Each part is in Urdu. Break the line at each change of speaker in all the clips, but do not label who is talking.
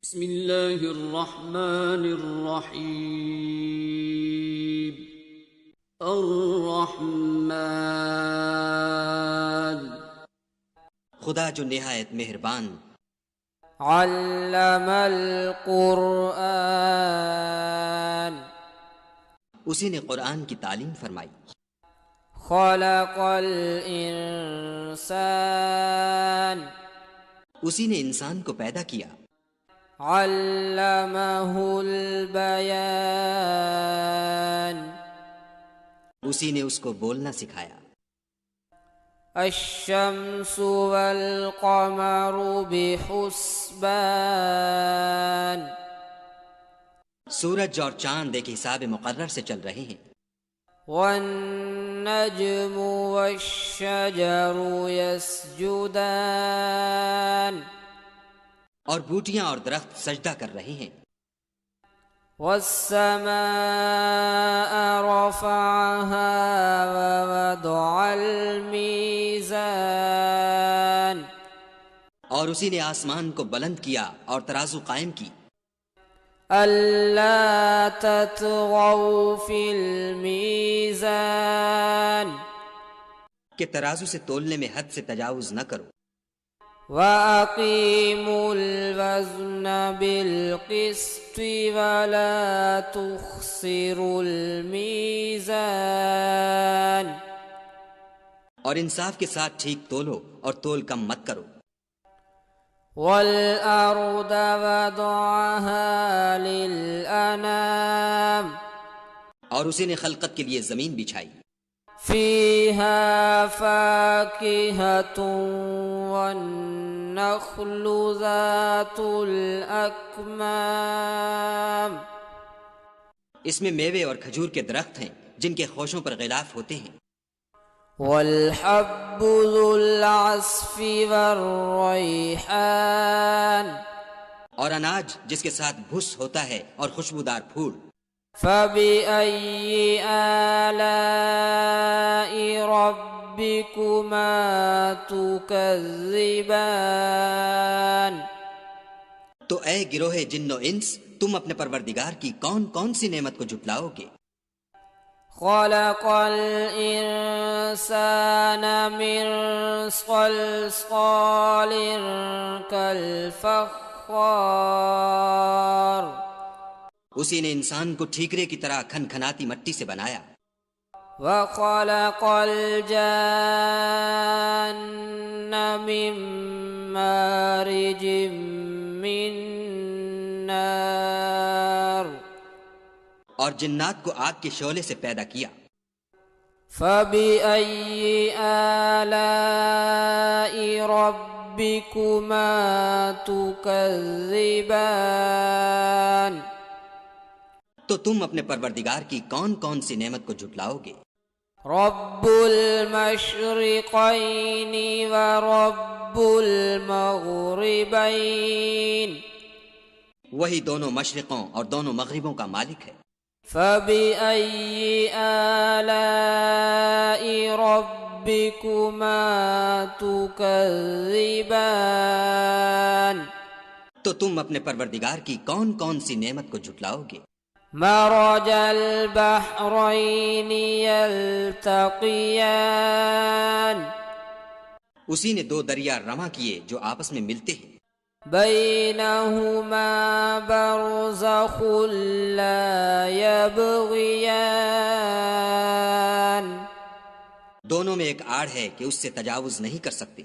بسم اللہ الرحمن الرحیم الرحمن
خدا جو نہایت مہربان،
علم القرآن
اسی نے قرآن کی تعلیم فرمائی،
خلق الانسان
اسی نے انسان کو پیدا کیا،
علمہ البیان
اسی نے اس کو بولنا سکھایا،
الشمس والقمر بحسبان
سورج اور چاند ایک حساب مقرر سے چل رہے ہیں،
والنجم والشجر يسجدان
اور بوٹیاں اور درخت سجدہ کر رہے ہیں،
والسماء رفعها ووضع الميزان
اور اسی نے آسمان کو بلند کیا اور ترازو قائم کی،
ألا تطغوا في الميزان
کہ ترازو سے تولنے میں حد سے تجاوز نہ کرو،
وَأَقِيمُوا الْوَزْنَ بِالْقِسْطِ وَلَا تُخْسِرُوا الْمِيزَانَ
اور انصاف کے ساتھ ٹھیک تولو اور تول کم مت کرو،
وَالْأَرْضَ وَضَعَهَا لِلْأَنَامِ
اور اسی نے خلقت کے لیے زمین بچھائی،
فِيهَا فَاكِهَةٌ وَالنَّخْلُ ذَاتُ الْأَكْمَامِ
اس میں میوے اور کھجور کے درخت ہیں جن کے خوشوں پر غلاف ہوتے ہیں،
والحب ذو العصف والریحان
اور اناج جس کے ساتھ بھس ہوتا ہے اور خوشبودار پھول،
فبأي آلاء ربكما تكذبان
تو اے گروہ جن و انس، تم اپنے پروردگار کی کون کون سی نعمت کو جھٹلاؤ گے؟
خلق الإنسان من صلصال كالفخار
اسی نے انسان کو ٹھیکرے کی طرح کھنکھناتی مٹی سے بنایا،
وخلق الجان من مارج من نار
اور جنات کو آگ کے شعلے سے پیدا کیا،
فبأي آلاء ربكما تكذبان
تو تم اپنے پروردگار کی کون کون سی نعمت کو جھٹلاؤ گے؟
رب المشرقين ورب المغربين
وہی دونوں مشرقوں اور دونوں مغربوں کا مالک ہے،
فبأي آلاء ربكما تكذبان
تو تم اپنے پروردگار کی کون کون سی نعمت کو جھٹلاؤ گے؟
مرج البحرين يلتقيان
اسی نے دو دریا رواں کیے جو آپس میں ملتے ہیں،
بينهما برزخ لا يبغيان
دونوں میں ایک آڑ ہے کہ اس سے تجاوز نہیں کر سکتے،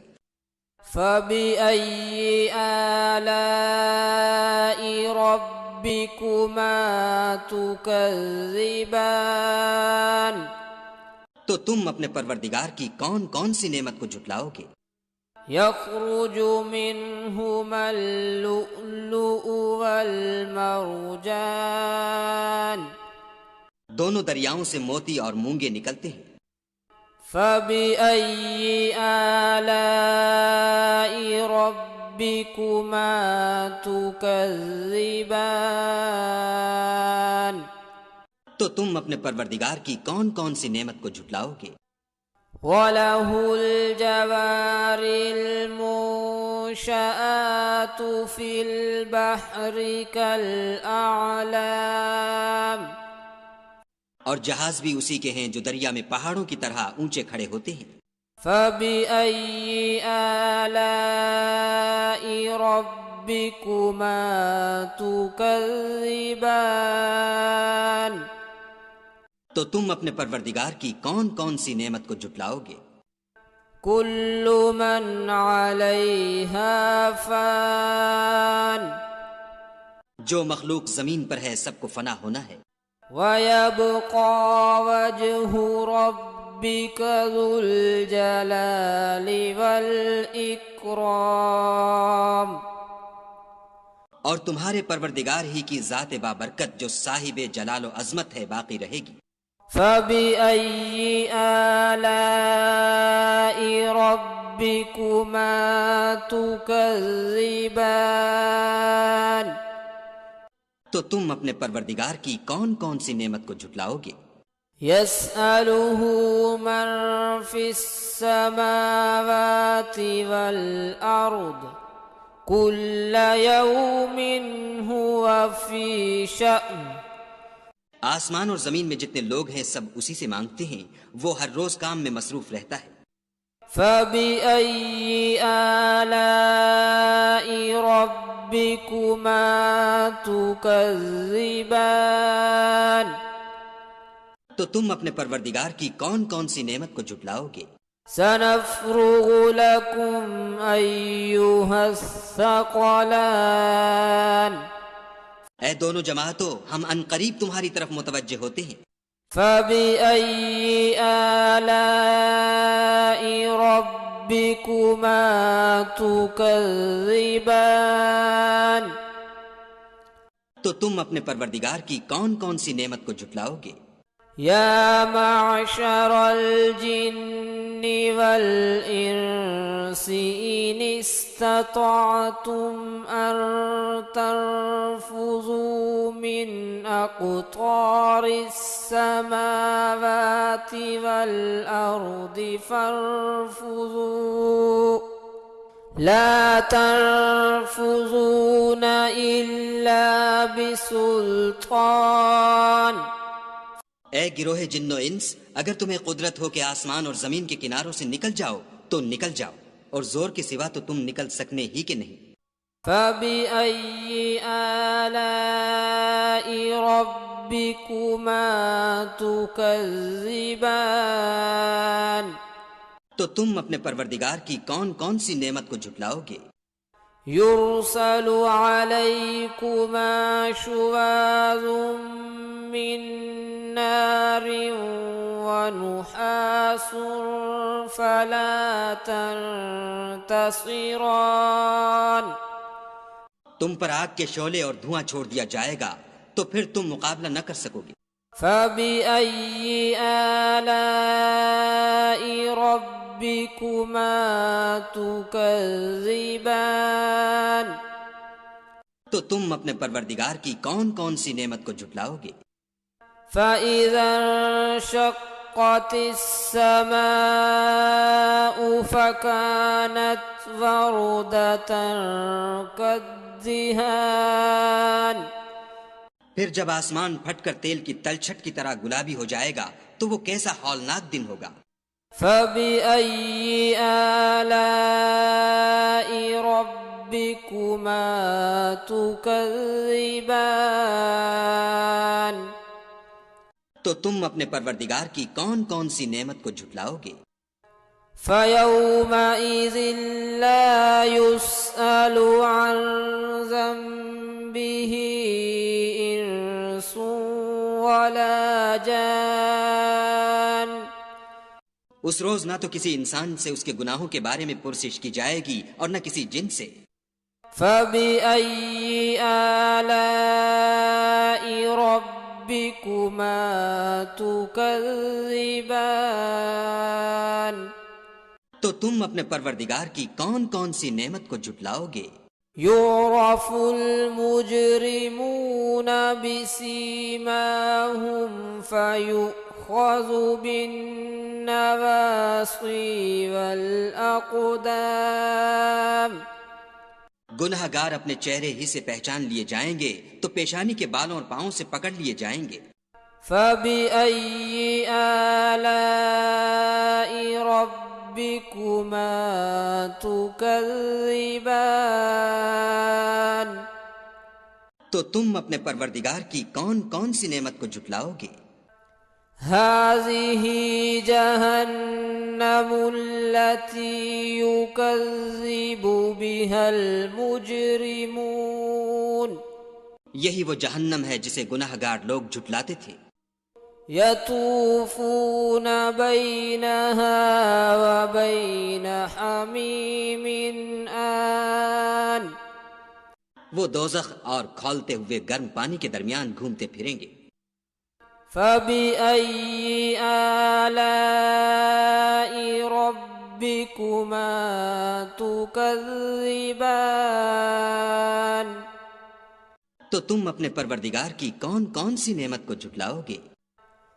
فبأي آلاء ربكما تكذبان
تو تم اپنے پروردگار کی کون کون سی نعمت کو جھٹلاؤ گے؟
يخرج منهما اللؤلؤ والمرجان
دونوں دریاؤں سے موتی اور مونگے نکلتے ہیں،
فبأي آلاء ربكما تكذبان
تو تم اپنے پروردگار کی کون کون سی نعمت کو جھٹلاؤ گے؟
وَلَهُ الْجَوَارِ الْمُنشَآتُ المنشآت في البحر كالأعلام
اور جہاز بھی اسی کے ہیں جو دریا میں پہاڑوں کی طرح اونچے کھڑے ہوتے ہیں.
فبأي آلاء ربكما تكذبان
تو تم اپنے پروردگار کی کون کون سی نعمت کو جھٹلاؤ گے؟
كل من عليها فان
جو مخلوق زمین پر ہے سب کو فنا ہونا ہے.
ويبقى وجه ربك ذو الجلال والإكرام
اور تمہارے پروردگار ہی کی ذات بابرکت جو صاحب جلال و عظمت ہے باقی رہے گی.
فبأي آلاء ربكما تكذبان
تو تم اپنے پروردگار کی کون کون سی نعمت کو جھٹلاؤ گے؟
يسأله من في السماوات والأرض كل يوم هو في شأن
آسمان اور زمین میں جتنے لوگ ہیں سب اسی سے مانگتے ہیں، وہ ہر روز کام میں مصروف رہتا ہے.
فبأي آلاء ربكما تكذبان
تو تم اپنے پروردگار کی کون کون سی نعمت کو جھٹلاؤ گے؟
سنفرغ لكم أيها الثقلان
اے دونوں جماعتوں، ہم ان قریب تمہاری طرف متوجہ ہوتے ہیں.
فبأي آلاء ربكما تكذبان
تو تم اپنے پروردگار کی کون کون سی نعمت کو جھٹلاؤ گے؟
يا معشر الجن والإنس إن استطعتم أن تنفذوا من أقطار السماوات والأرض فانفذوا لا تنفذون إلا بسلطان.
اے گروہ جن و انس، اگر تمہیں قدرت ہو کہ آسمان اور زمین کے کناروں سے نکل جاؤ تو نکل جاؤ، اور زور کے سوا تو تم نکل سکنے ہی کے نہیں.
فبأي آلاء ربكما تكذبان
تو تم اپنے پروردگار کی کون کون سی نعمت کو جھٹلاؤ گے؟
يرسل عليكما شواظ من نار ونحاس فلا تنتصران.
تم پر آگ کے شعلے اور دھواں چھوڑ دیا جائے گا تو پھر تم مقابلہ نہ کر سکو گے.
فبأي آلاء ربكما تكذبان
تو تم اپنے پروردگار کی کون کون سی نعمت کو جھٹلاؤ گے؟
فإذا انشقت السماء فكانت وردة كالدهان.
پھر جب آسمان پھٹ کر تیل کی تلچھٹ کی طرح گلابی ہو جائے گا تو وہ کیسا ہولناک دن ہوگا.
فبأي آلاء ربكما تكذبان
تو تم اپنے پروردگار کی کون کون سی نعمت کو جھٹلاؤ گے؟
فيومئذ لا يسأل عن ذنبه إنس ولا جان.
اس روز نہ تو کسی انسان سے اس کے گناہوں کے بارے میں پرسش کی جائے گی اور نہ کسی جن سے.
فبأي آلاء ربكما تكذبان
تو تم اپنے پروردگار کی کون کون سی نعمت کو جھٹلاؤ گے؟
يعرف المجرمون بسيماهم فيؤخذ بالنواصي والأقدام.
گناہ گار اپنے چہرے ہی سے پہچان لیے جائیں گے تو پیشانی کے بالوں اور پاؤں سے پکڑ لیے جائیں گے۔
فَبِأَيِّ آلَاءِ رَبِّكُمَا تُكَذِّبَانِ؟
تو تم اپنے پروردگار کی کون کون سی نعمت کو جھٹلاؤ گے؟
هَذِهِ جَهَنَّمُ الَّتِي يُكَذِّبُ بِهَا الْمُجْرِمُونَ،
یہی وہ جہنم ہے جسے گناہ گار لوگ جھٹلاتے تھے۔
يَطُوفُونَ بَيْنَهَا وَبَيْنَ حَمِيمٍ آنٍ،
وہ دوزخ اور کھولتے ہوئے گرم پانی کے درمیان گھومتے پھریں گے۔
فَبِأَيِّ آلَاءِ رَبِّكُمَا تُكَذِّبَانِ؟
تو تم اپنے پروردگار کی کون کون سی نعمت کو جھٹلاؤ گے؟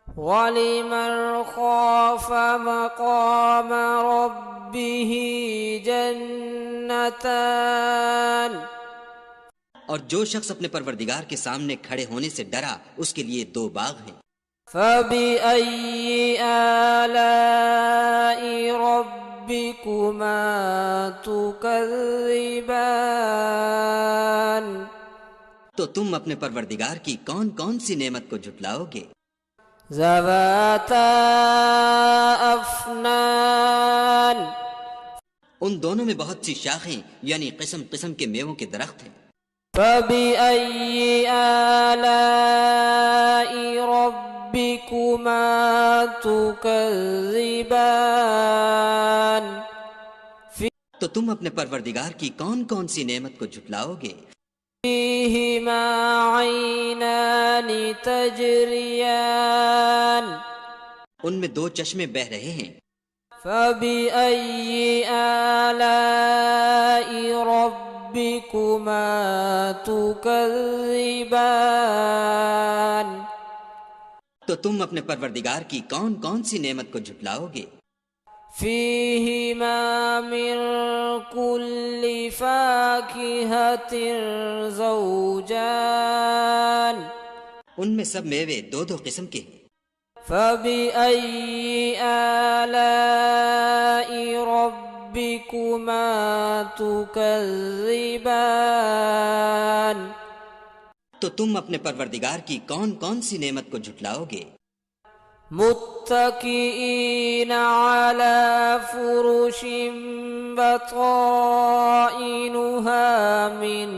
وَلِمَنْ خَافَ مَقَامَ رَبِّهِ جَنَّتَانِ،
اور جو شخص اپنے پروردگار کے سامنے کھڑے ہونے سے ڈرا اس کے لیے 2 باغ ہیں۔
فَبِأَيِّ آلَاءِ رَبِّكُمَا تُكَذِّبَانِ؟
تو تم اپنے پروردگار کی کون کون سی نعمت کو جھٹلاؤ گے؟
ذَوَاتَا أَفْنَانٍ،
ان دونوں میں بہت سی شاخیں یعنی قسم قسم کے میووں کے درخت ہیں۔
فَبِأَيِّ آلَاءِ رَبِّكُمَا تُكَذِّبَانِ؟
تو تم اپنے پروردگار کی کون کون سی نعمت کو جھٹلاؤ گے؟
فِيهِمَا عَيْنَانِ تَجْرِيَانِ،
ان میں 2 چشمے بہہ رہے ہیں۔
فَبِأَيِّ آلَاءِ رَبِّكُمَا تُكَذِّبَانِ؟
تو تم اپنے پروردگار کی کون کون سی نعمت کو جھٹلاؤ گے؟
فِيهِمَا مِن كُلِّ فَاكِهَةٍ زَوْجَانِ،
ان میں سب میوے 2 قسم کے ہیں۔
فَبِأَيِّ آلَاءِ رَبِّكُمَا تُكَذِّبَانِ؟
تو تم اپنے پروردگار کی کون کون سی نعمت کو جھٹلاؤ گے؟
متكئين على فرش بطائنها من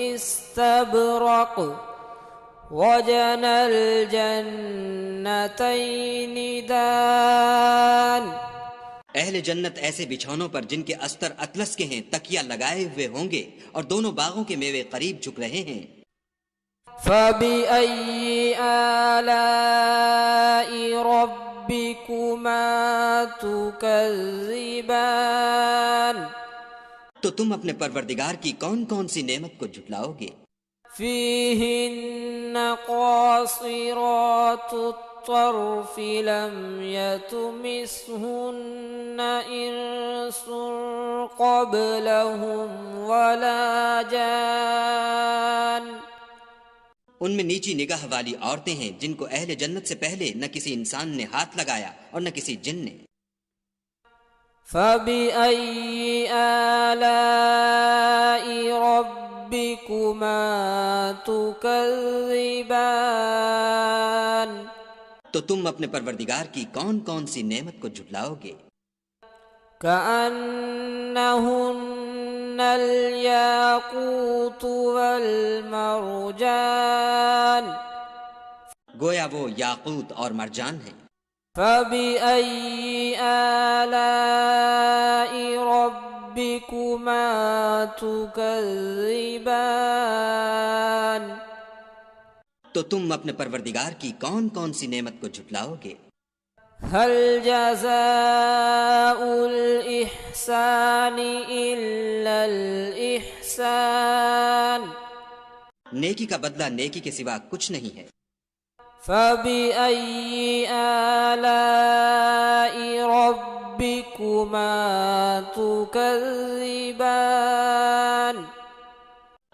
استبرق وجنى الجنتين دان،
اہل جنت ایسے بچھونوں پر جن کے استر اطلس کے ہیں تکیہ لگائے ہوئے ہوں گے اور دونوں باغوں کے میوے قریب جھک رہے ہیں۔
فَبِأَيِّ آلَاءِ رَبِّكُمَا تُكَذِّبَانِ؟
تو تم اپنے پروردگار کی کون کون سی نعمت کو جھٹلاؤ گے؟
فِيهِنَّ قَاصِرَاتُ الطَّرْفِ لَمْ يَطْمِثْهُنَّ إِنسٌ قَبْلَهُمْ وَلَا جَانٌ،
ان میں نیچی نگاہ والی عورتیں ہیں جن کو اہل جنت سے پہلے نہ کسی انسان نے ہاتھ لگایا اور نہ کسی جن نے۔
فَبِأَيِّ آلَاءِ رَبِّكُمَا تُكَذِّبَانِ؟
تو تم اپنے پروردگار کی کون کون سی نعمت کو جھٹلاؤ گے؟
كَأَنَّهُنَّ الْيَاقُوتُ وَالْمَرْجَانُ،
گویا وہ یاقوت اور مرجان ہیں۔
فَبِأَيِّ آلَاءِ رَبِّكُمَا تُكَذِّبَانِ؟
تو تم اپنے پروردگار کی کون کون سی نعمت کو جھٹلاؤ گے؟
هَلْ جَزَاءُ الْإِحْسَانِ إِلَّا الْإِحْسَانُ؟
نیکی کا بدلہ نیکی کے سوا کچھ نہیں ہے۔
فَبِأَيِّ آلَاءِ رَبِّكُمَا تُكَذِّبَانِ؟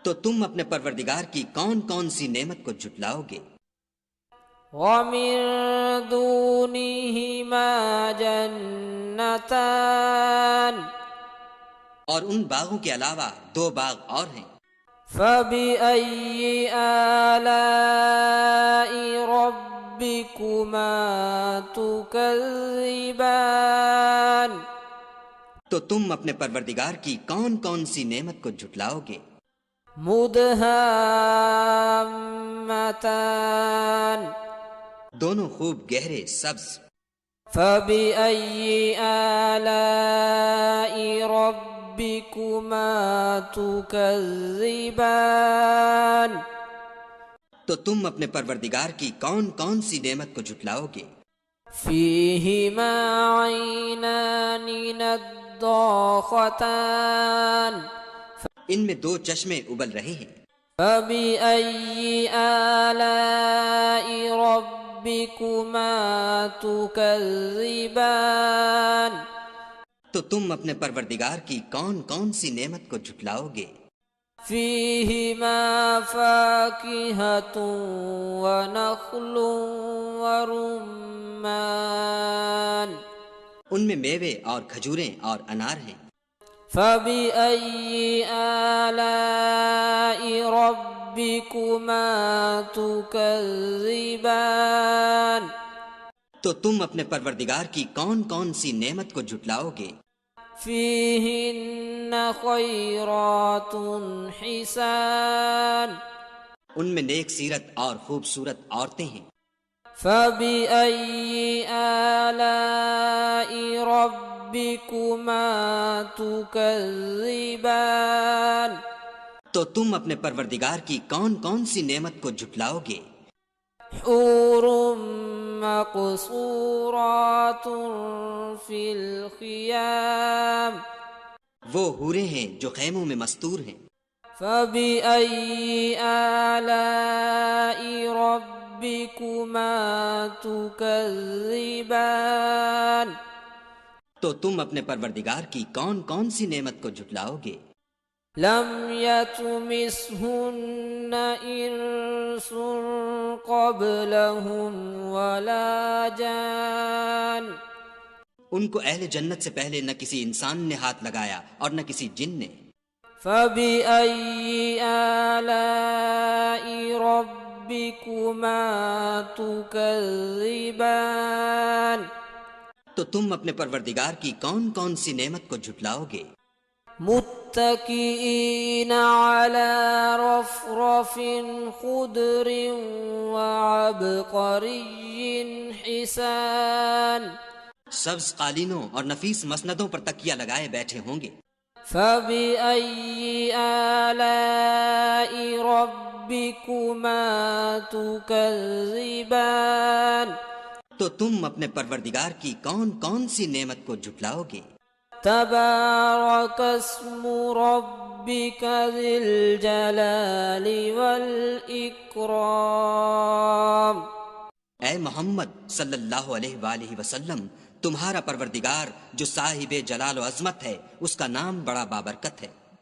تو تم اپنے پروردگار کی کون کون سی نعمت کو جھٹلاؤ گے؟
ومن دونهما جنتان
اور ان باغوں کے علاوہ 2 باغ اور ہیں۔
فبأي آلاء ربكما تكذبان
تو تم اپنے پروردگار کی کون کون سی نعمت کو جھٹلاؤ گے؟
مدهامتان
دونوں خوب گہرے سبز۔
فبأي آلاء ربكما تكذبان
تو تم اپنے پروردگار کی کون کون سی نعمت کو جھٹلاؤ گے؟
فيهما عينان نضاختان
ان میں 2 چشمے ابل رہے ہیں۔
فبأي آلاء ربكما تكذبان
تو تم اپنے پروردگار کی کون کون سی نعمت کو جھٹلاؤ گے؟
فيهما فاكهة ونخل ورمان
ان میں میوے اور کھجوریں اور انار ہیں۔
فبأي آلاء ربكما تكذبان
تو تم اپنے پروردگار کی کون کون سی نعمت کو جھٹلاؤ گے؟
فيهن خيرات حسان
ان میں نیک سیرت اور خوبصورت عورتیں ہیں۔
فبأي آلاء ربكما تكذبان
تو تم اپنے پروردگار کی کون کون سی نعمت کو جھٹلاؤ گے؟
حور مقصورات في الخيام
وہ حوریں ہیں جو خیموں میں مستور ہیں۔
فبأي آلاء ربكما تكذبان
تو تم اپنے پروردگار کی کون کون سی نعمت کو جھٹلاؤ گے؟
لم يطمثهن إنس قبلهم ولا جان
ان کو اہل جنت سے پہلے نہ کسی انسان نے ہاتھ لگایا اور نہ کسی جن نے۔
فبأي آلاء ربكما تكذبان
تو تم اپنے پروردگار کی کون کون سی نعمت کو جھٹلاؤ گے؟
متكئين على رفرف خضر وعبقري حسان
سبز قالینوں اور نفیس مسندوں پر تکیہ لگائے بیٹھے ہوں گے۔
فبأي آلاء ربكما تكذبان
تو تم اپنے پروردگار کی کون کون سی نعمت کو جھٹلاؤ گے؟
تبارك اسم ربك ذي الجلال والإكرام
اے محمد صلی اللہ علیہ وآلہ وسلم، تمہارا پروردگار جو صاحب جلال و عظمت ہے، اس کا نام بڑا بابرکت ہے۔